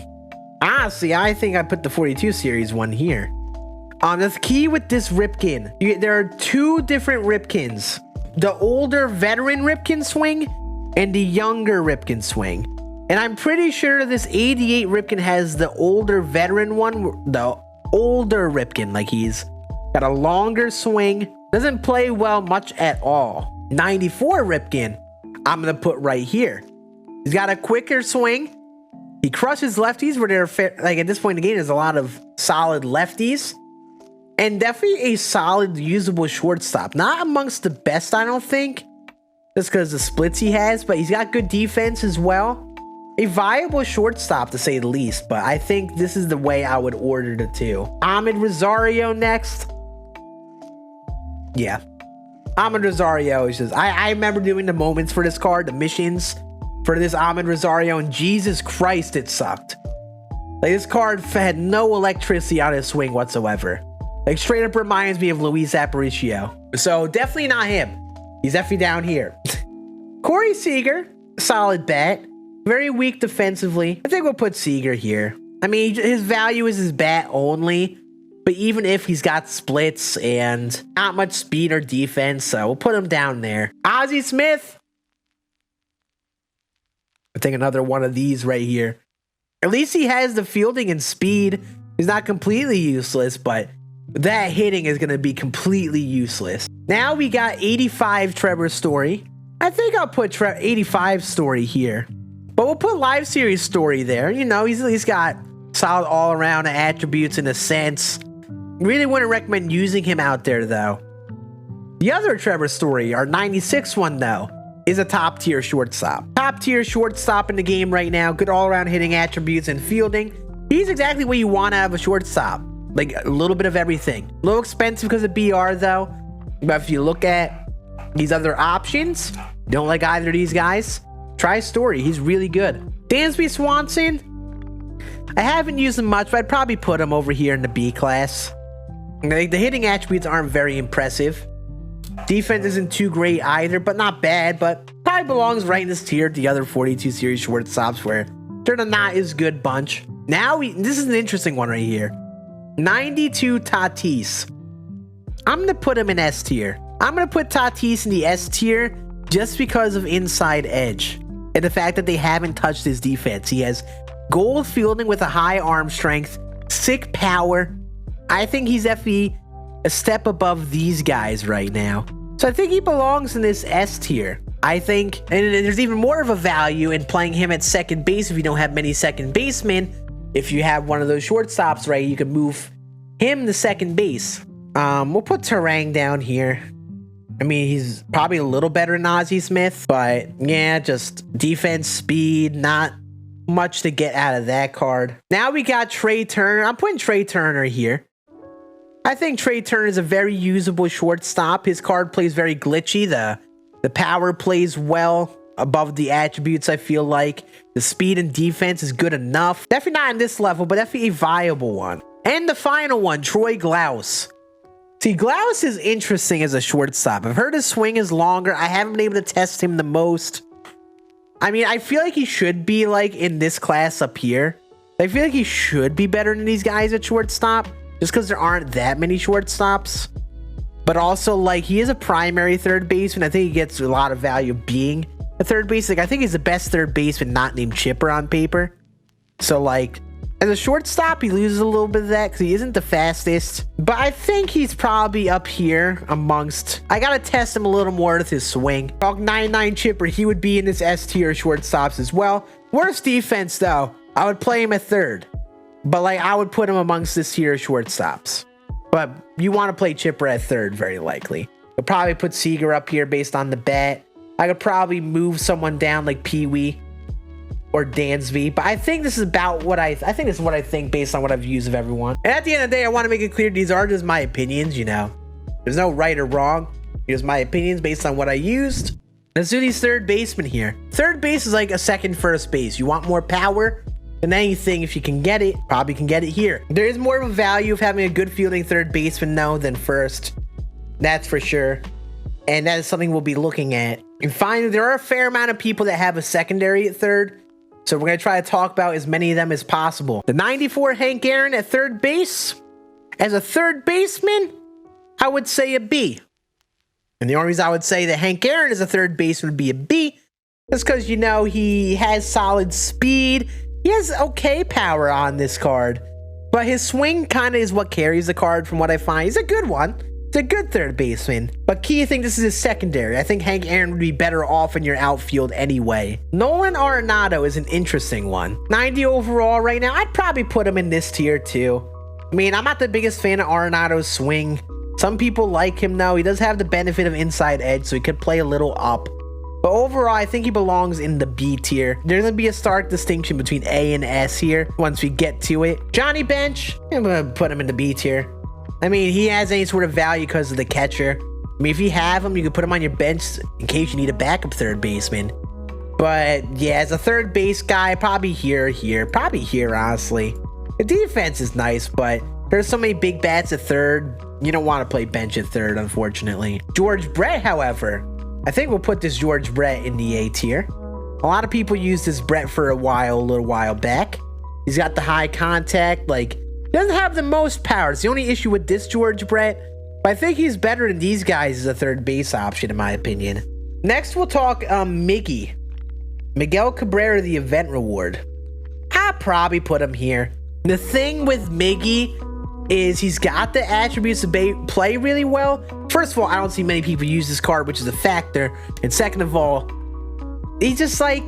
Honestly, I think I put the 42 series one here. The key with this Ripken, there are two different Ripkens. The older veteran Ripken swing and the younger Ripken swing. And I'm pretty sure this 88 Ripken has the older veteran one, the older Ripken, like he's got a longer swing, doesn't play well much at all. 94 Ripken, I'm gonna put right here. He's got a quicker swing. He crushes lefties where they're like at this point in the game, there's a lot of solid lefties, and definitely a solid usable shortstop. Not amongst the best, I don't think, just because the splits he has, but he's got good defense as well. A viable shortstop, to say the least, but I think this is the way I would order the two. Ahmed Rosario next. Yeah. Ahmed Rosario is just, I remember doing the moments for this card, the missions for this Ahmed Rosario, and Jesus Christ, it sucked. Like, this card had no electricity on his swing whatsoever. Like, straight up reminds me of Luis Aparicio. So definitely not him. He's definitely down here. Corey Seager, solid bat. Very weak defensively. I think we'll put Seager here. I mean, his value is his bat only. But even if he's got splits and not much speed or defense, so we'll put him down there. Ozzie Smith. I think another one of these right here. At least he has the fielding and speed. He's not completely useless, but that hitting is going to be completely useless. Now we got 85 Trevor Story. I think I'll put 85 Story here. But we'll put Live Series Story there. You know, he's got solid all-around attributes in a sense. Really wouldn't recommend using him out there, though. The other Trevor Story, our 96 one, though, is a top-tier shortstop. Top-tier shortstop in the game right now. Good all-around hitting attributes and fielding. He's exactly what you want out of a shortstop. Like, a little bit of everything. A little expensive because of BR, though. But if you look at these other options, don't like either of these guys, try Story. He's really good. Dansby Swanson, I haven't used him much, but I'd probably put him over here in the B class. Like, the hitting attributes aren't very impressive. Defense isn't too great either, but not bad. But probably belongs right in this tier. The other 42 series shortstops where they're the not as good bunch. Now this is an interesting one right here. 92 Tatis. I'm going to put him in S tier. I'm going to put Tatis in the S tier just because of inside edge and the fact that they haven't touched his defense. He has gold fielding with a high arm strength, sick power. I think he's definitely a step above these guys right now. So I think he belongs in this S tier. I think, and there's even more of a value in playing him at second base if you don't have many second basemen. If you have one of those shortstops, right, you can move him to second base. We'll put Terang down here. I mean, he's probably a little better than Ozzie Smith, but yeah, just defense, speed, not much to get out of that card. Now we got Trey Turner. I'm putting Trey Turner here. I think Trey Turner is a very usable shortstop. His card plays very glitchy. The power plays well above the attributes, I feel like. The speed and defense is good enough. Definitely not in this level, but definitely a viable one. And the final one, Troy Glaus. See, Glaus is interesting as a shortstop. I've heard his swing is longer. I haven't been able to test him the most. I mean, I feel like he should be like in this class up here. I feel like he should be better than these guys at shortstop just because there aren't that many shortstops. But also, like, he is a primary third baseman. I think he gets a lot of value being a third baseman. Like, I think he's the best third baseman not named Chipper on paper. So, like, as a shortstop, he loses a little bit of that because he isn't the fastest. But I think he's probably up here amongst... I got to test him a little more with his swing. Talk 99 Chipper, he would be in this S tier shortstops as well. Worst defense, though. I would play him at third. But, like, I would put him amongst this tier shortstops. But you want to play Chipper at third, very likely. I'll probably put Seager up here based on the bat. I could probably move someone down like Pee-wee or Dansby, but I think this is about what I think this is what I think based on what I've used of everyone. And at the end of the day, I want to make it clear these are just my opinions, you know. There's no right or wrong. Here's my opinions based on what I used. Let's do these third basemen here. Third base is like a second first base. You want more power than anything. If you can get it, probably can get it here. There is more of a value of having a good fielding third baseman though than first. That's for sure. And that is something we'll be looking at. And finally, there are a fair amount of people that have a secondary at third. So we're going to try to talk about as many of them as possible. The 94 Hank Aaron at third base. As a third baseman, I would say a B. And the only reason I would say that Hank Aaron as a third baseman would be a B is because, you know, he has solid speed. He has okay power on this card. But his swing kind of is what carries the card from what I find. He's a good one. He's a good third baseman. But key, I think this is his secondary. I think Hank Aaron would be better off in your outfield anyway. Nolan Arenado is an interesting one. 90 overall right now. I'd probably put him in this tier too. I mean, I'm not the biggest fan of Arenado's swing. Some people like him though. He does have the benefit of inside edge, so he could play a little up. But overall, I think he belongs in the B tier. There's going to be a stark distinction between A and S here once we get to it. Johnny Bench, I'm going to put him in the B tier. I mean, he has any sort of value because of the catcher. I mean, if you have him, you can put him on your bench in case you need a backup third baseman. But yeah, as a third base guy, probably here, honestly. The defense is nice, but there's so many big bats at third. You don't want to play bench at third, unfortunately. George Brett, however, I think we'll put this George Brett in the A tier. A lot of people used this Brett for a little while back. He's got the high contact, like, he doesn't have the most power. It's the only issue with this George Brett, but I think he's better than these guys as a third base option, in my opinion. Next, we'll talk Miggy. Miguel Cabrera, the event reward. I'll probably put him here. The thing with Miggy is he's got the attributes to play really well. First of all, I don't see many people use this card, which is a factor. And second of all, he's just like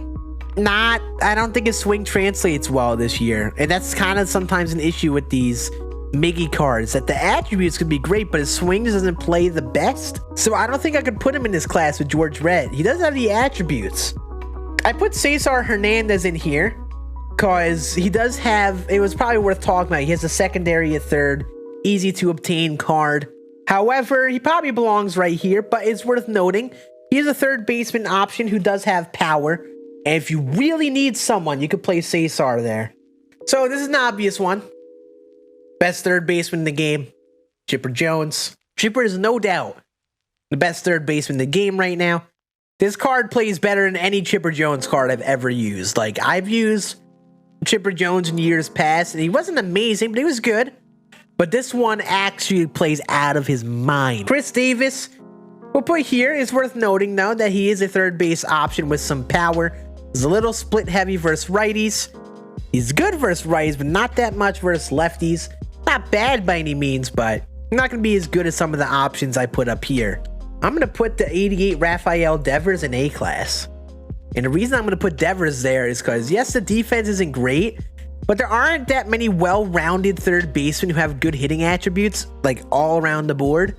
I don't think his swing translates well this year. And that's kind of sometimes an issue with these Miggy cards, that the attributes could be great, but his swing doesn't play the best. So I don't think I could put him in this class with George Brett. He doesn't have the attributes. I put Cesar Hernandez in here because he does have, it was probably worth talking about. He has a secondary at third, easy to obtain card. However, he probably belongs right here, but it's worth noting he is a third baseman option who does have power. And if you really need someone, you could play Cesar there. So this is an obvious one. Best third baseman in the game, Chipper Jones. Chipper is no doubt the best third baseman in the game right now. This card plays better than any Chipper Jones card I've ever used. Like, I've used Chipper Jones in years past, and he wasn't amazing, but he was good. But this one actually plays out of his mind. Chris Davis, we'll put here. It's worth noting, though, that he is a third base option with some power. He's a little split heavy versus righties. He's good versus righties, but not that much versus lefties. Not bad by any means, but not going to be as good as some of the options I put up here. I'm going to put the 88 Rafael Devers in A class. And the reason I'm going to put Devers there is because, yes, the defense isn't great, but there aren't that many well-rounded third basemen who have good hitting attributes, like all around the board.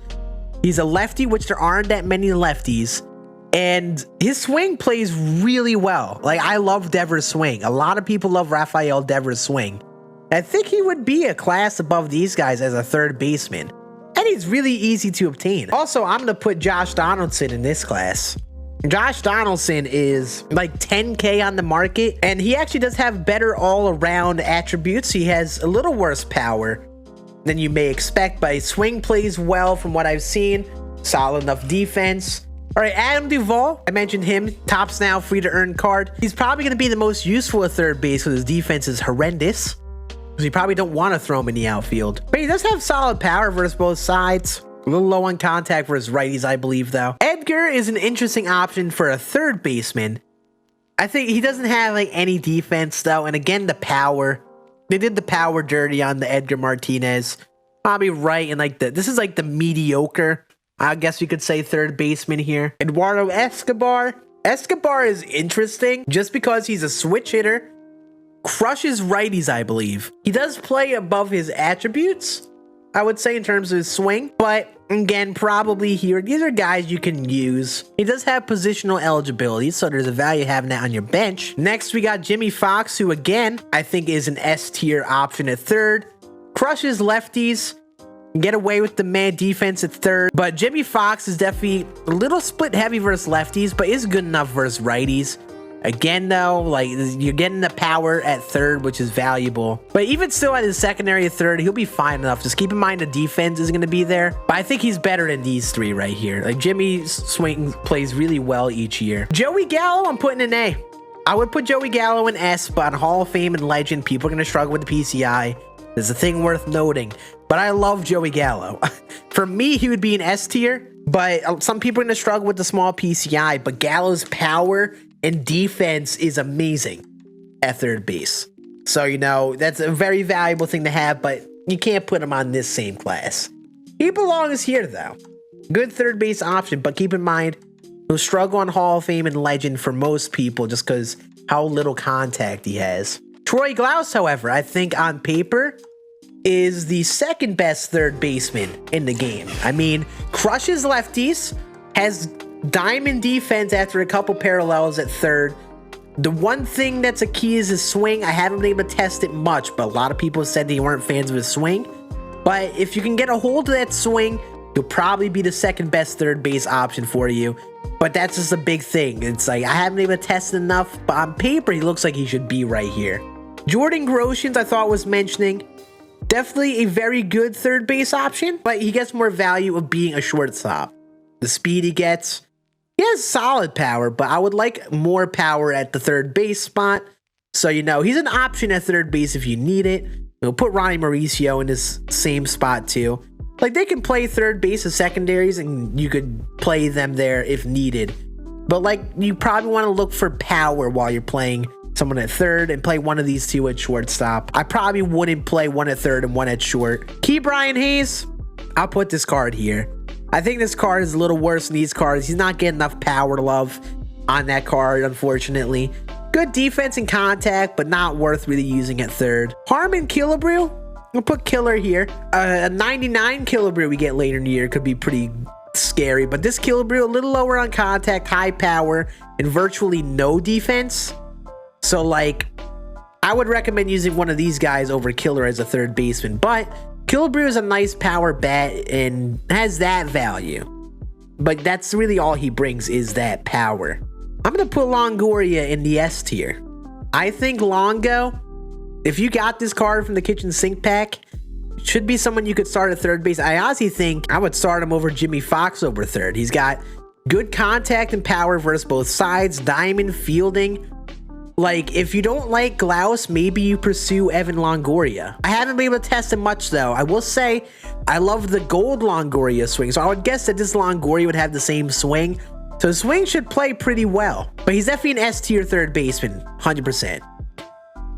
He's a lefty, which there aren't that many lefties. And his swing plays really well. Like, I love Devers' swing. A lot of people love Rafael Devers' swing. I think he would be a class above these guys as a third baseman. And he's really easy to obtain. Also, I'm going to put Josh Donaldson in this class. Josh Donaldson is like 10K on the market, and he actually does have better all-around attributes. He has a little worse power than you may expect, but his swing plays well from what I've seen. Solid enough defense. All right, Adam Duvall, I mentioned him. Topps Now, free to earn card. He's probably going to be the most useful at third base because his defense is horrendous. So you probably don't want to throw him in the outfield. But he does have solid power versus both sides. A little low on contact versus righties, I believe, though. Edgar is an interesting option for a third baseman. I think he doesn't have like any defense, though. And again, the power. They did the power dirty on the Edgar Martinez. Probably right in like this is like the mediocre, I guess you could say, third baseman here. Eduardo Escobar. Escobar is interesting just because he's a switch hitter. Crushes righties, I believe. He does play above his attributes, I would say, in terms of his swing. But again, probably here, these are guys you can use. He does have positional eligibility, so there's a value having that on your bench. Next, we got Jimmy Fox, who again, I think is an S tier option at third. Crushes lefties. Get away with the man defense at third. But Jimmy Fox is definitely a little split heavy versus lefties, but is good enough versus righties. Again, though, like, you're getting the power at third, which is valuable. But even still at his secondary at third, he'll be fine enough. Just keep in mind the defense is going to be there. But I think he's better than these three right here. Like, Jimmy's swing plays really well each year. Joey Gallo, I'm putting an A. I would put Joey Gallo in S, but on Hall of Fame and Legend, people are going to struggle with the PCI. There's a thing worth noting. But I love Joey Gallo. For me, he would be an S tier. But some people are going to struggle with the small PCI. But Gallo's power and defense is amazing at third base. So, you know, that's a very valuable thing to have, but you can't put him on this same class. He belongs here, though. Good third base option, but keep in mind, he'll struggle on Hall of Fame and Legend for most people just because how little contact he has. Troy Glaus, however, I think on paper is the second best third baseman in the game. I mean, crushes lefties, has diamond defense after a couple parallels at third. The one thing that's a key is his swing. I haven't been able to test it much, but a lot of people said they weren't fans of his swing. But if you can get a hold of that swing, he'll probably be the second best third base option for you. But that's just a big thing. It's like, I haven't even tested enough, but on paper, he looks like he should be right here. Jordan Groshans, I thought was mentioning. Definitely a very good third base option, but he gets more value of being a shortstop. The speed he gets, he has solid power, but I would like more power at the third base spot. So, you know, he's an option at third base if you need it. We'll put Ronnie Mauricio in this same spot too. Like, they can play third base as secondaries, and you could play them there if needed. But, like, you probably want to look for power while you're playing someone at third and play one of these two at shortstop. I probably wouldn't play one at third and one at short. Key Brian Hayes, I'll put this card here. I think this card is a little worse than these cards. He's not getting enough power love on that card, unfortunately. Good defense and contact, but not worth really using at third. Harmon Killebrew, we'll put Killer here. A 99 Killebrew we get later in the year could be pretty scary, but this Killebrew a little lower on contact, high power, and virtually no defense. So, like, I would recommend using one of these guys over Killer as a third baseman, but Killebrew is a nice power bat and has that value. But that's really all he brings is that power. I'm going to put Longoria in the S tier. I think Longo, if you got this card from the kitchen sink pack, should be someone you could start at third base. I honestly think I would start him over Jimmy Fox over third. He's got good contact and power versus both sides, diamond, fielding. Like, if you don't like Glaus, maybe you pursue Evan Longoria. I haven't been able to test him much, though. I will say I love the gold Longoria swing, so I would guess that this Longoria would have the same swing. So the swing should play pretty well. But he's definitely an S-tier third baseman, 100%.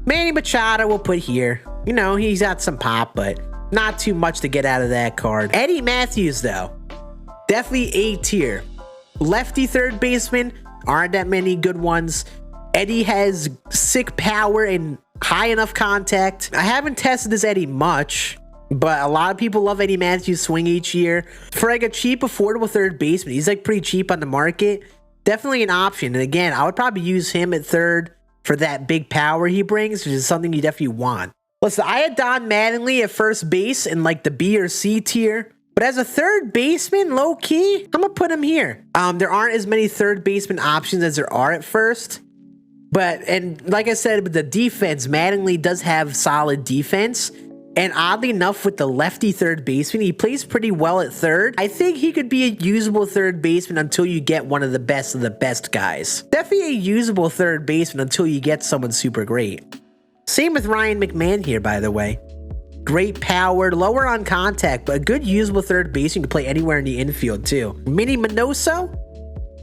Manny Machado we'll put here. You know, he's got some pop, but not too much to get out of that card. Eddie Matthews, though, definitely A-tier. Lefty third baseman, aren't that many good ones. Eddie has sick power and high enough contact. I haven't tested this Eddie much, but a lot of people love Eddie Matthews' swing each year. For like a cheap, affordable third baseman, he's like pretty cheap on the market. Definitely an option. And again, I would probably use him at third for that big power he brings, which is something you definitely want. Listen, I had Don Mattingly at first base in like the B or C tier. But as a third baseman, low key, I'm gonna put him here. There aren't as many third baseman options as there are at first. But, and like I said, with the defense, Mattingly does have solid defense. And oddly enough, with the lefty third baseman, he plays pretty well at third. I think he could be a usable third baseman until you get one of the best guys. Definitely a usable third baseman until you get someone super great. Same with Ryan McMahon here, by the way. Great power, lower on contact, but a good usable third baseman you can play anywhere in the infield too. Minnie Minoso,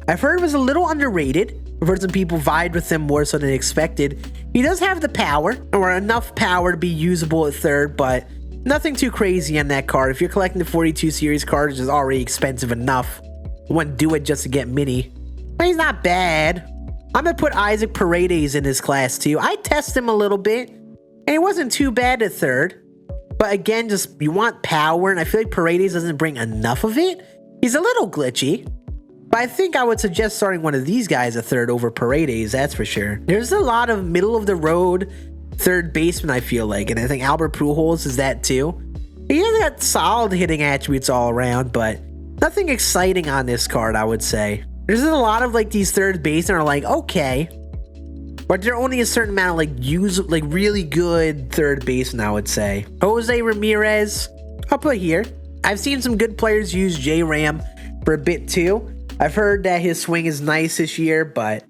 I've heard was a little underrated. I've heard some people vied with him more so than expected. He does have the power, or enough power to be usable at third, but nothing too crazy on that card. If you're collecting the 42 series cards, which is already expensive enough, you wouldn't do it just to get Minnie. But he's not bad. I'm going to put Isaac Paredes in this class too. I tested him a little bit, and he wasn't too bad at third. But again, just you want power, and I feel like Paredes doesn't bring enough of it. He's a little glitchy. But I think I would suggest starting one of these guys at third over Paredes, that's for sure. There's a lot of middle-of-the-road third baseman, I feel like, and I think Albert Pujols is that too. He has got solid hitting attributes all around, but nothing exciting on this card, I would say. There's a lot of like these third basemen are like, okay, but they're only a certain amount of like really good third baseman, I would say. Jose Ramirez, I'll put here. I've seen some good players use J-Ram for a bit too. I've heard that his swing is nice this year, but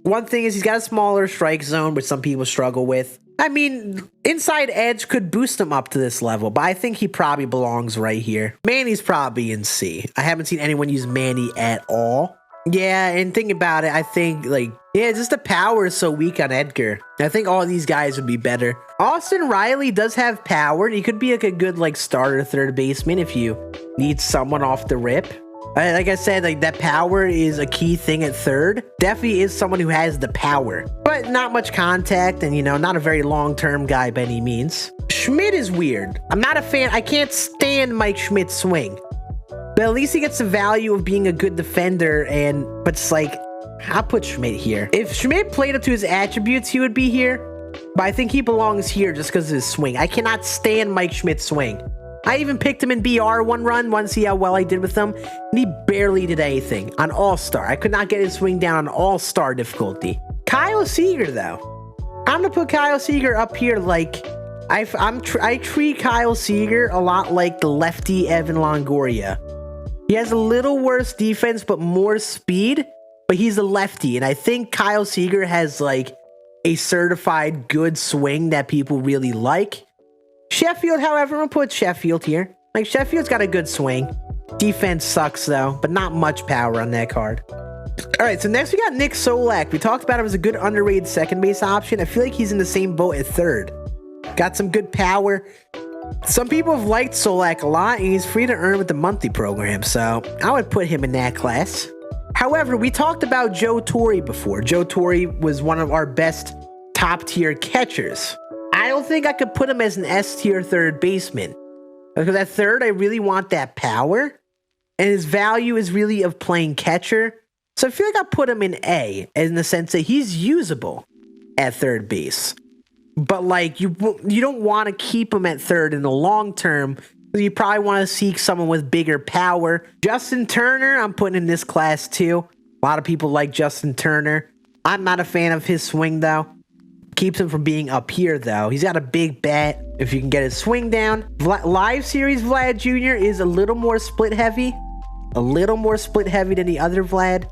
one thing is he's got a smaller strike zone, which some people struggle with. I mean, inside edge could boost him up to this level, but I think he probably belongs right here. Manny's probably in C. I haven't seen anyone use Manny at all. Yeah, and think about it, I think, like, yeah, just the power is so weak on Edgar. I think all these guys would be better. Austin Riley does have power. He could be like a good, like, starter third baseman if you need someone off the rip. Like I said, like that power is a key thing at third. Definitely is someone who has the power, but not much contact and, you know, not a very long-term guy by any means. Schmidt is weird. I'm not a fan. I can't stand Mike Schmidt's swing, but at least he gets the value of being a good defender. But it's like, I'll put Schmidt here. If Schmidt played up to his attributes, he would be here, but I think he belongs here just because of his swing. I cannot stand Mike Schmidt's swing. I even picked him in BR one run, want to see how well I did with him, and he barely did anything on All-Star. I could not get his swing down on All-Star difficulty. Kyle Seager, though. I'm going to put Kyle Seager up here like... I treat Kyle Seager a lot like the lefty Evan Longoria. He has a little worse defense, but more speed, but he's a lefty, and I think Kyle Seager has, like, a certified good swing that people really like. Sheffield, however, I'm going to put Sheffield here. Like, Sheffield's got a good swing. Defense sucks, though, but not much power on that card. All right, so next we got Nick Solak. We talked about him as a good underrated second base option. I feel like he's in the same boat at third. Got some good power. Some people have liked Solak a lot, and he's free to earn with the monthly program, so I would put him in that class. However, we talked about Joe Torre before. Joe Torre was one of our best top-tier catchers. I don't think I could put him as an S-tier third baseman, because at third, I really want that power, and his value is really of playing catcher. So I feel like I put him in A, in the sense that he's usable at third base. But, like, you don't want to keep him at third in the long term. You probably want to seek someone with bigger power. Justin Turner, I'm putting in this class, too. A lot of people like Justin Turner. I'm not a fan of his swing, though. Keeps him from being up here, though. He's got a big bat if you can get his swing down. Live Series Vlad Jr. is a little more split-heavy. A little more split-heavy than the other Vlad.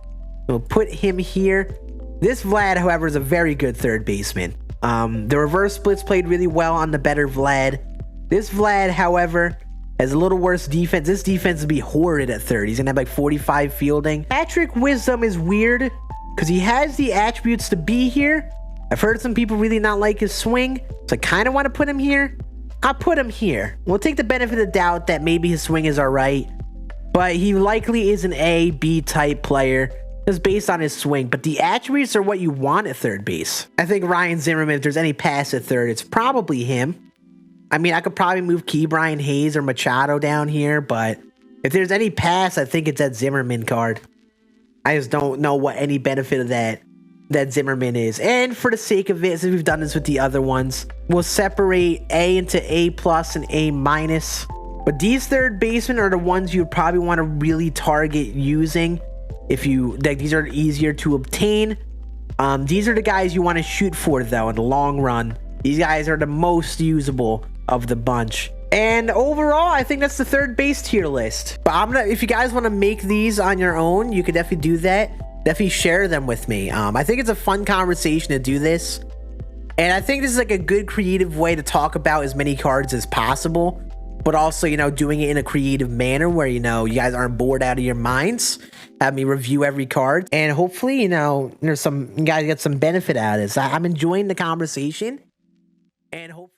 We'll put him here. This Vlad, however, is a very good third baseman. The reverse splits played really well on the better Vlad. This Vlad, however, has a little worse defense. This defense would be horrid at third. He's going to have like 45 fielding. Patrick Wisdom is weird because he has the attributes to be here. I've heard some people really not like his swing, so I kind of want to put him here. I'll put him here. We'll take the benefit of the doubt that maybe his swing is all right, but he likely is an A, B type player. Just based on his swing, but the attributes are what you want at third base. I think Ryan Zimmerman, if there's any pass at third, it's probably him. I mean, I could probably move Brian Hayes or Machado down here, but if there's any pass, I think it's that Zimmerman card. I just don't know what any benefit of that Zimmerman is. And for the sake of it, since we've done this with the other ones, we'll separate A into A plus and A minus. But these third basemen are the ones you would probably want to really target using. If you like, these are easier to obtain. These are the guys you want to shoot for, though, in the long run. These guys are the most usable of the bunch. And overall, I think that's the third base tier list. But if you guys want to make these on your own, you could definitely do that. Definitely share them with me. I think it's a fun conversation to do this. And I think this is like a good creative way to talk about as many cards as possible. But also, you know, doing it in a creative manner where, you know, you guys aren't bored out of your minds. Have me review every card. And hopefully, you know, you guys get some benefit out of this. I'm enjoying the conversation. And hopefully.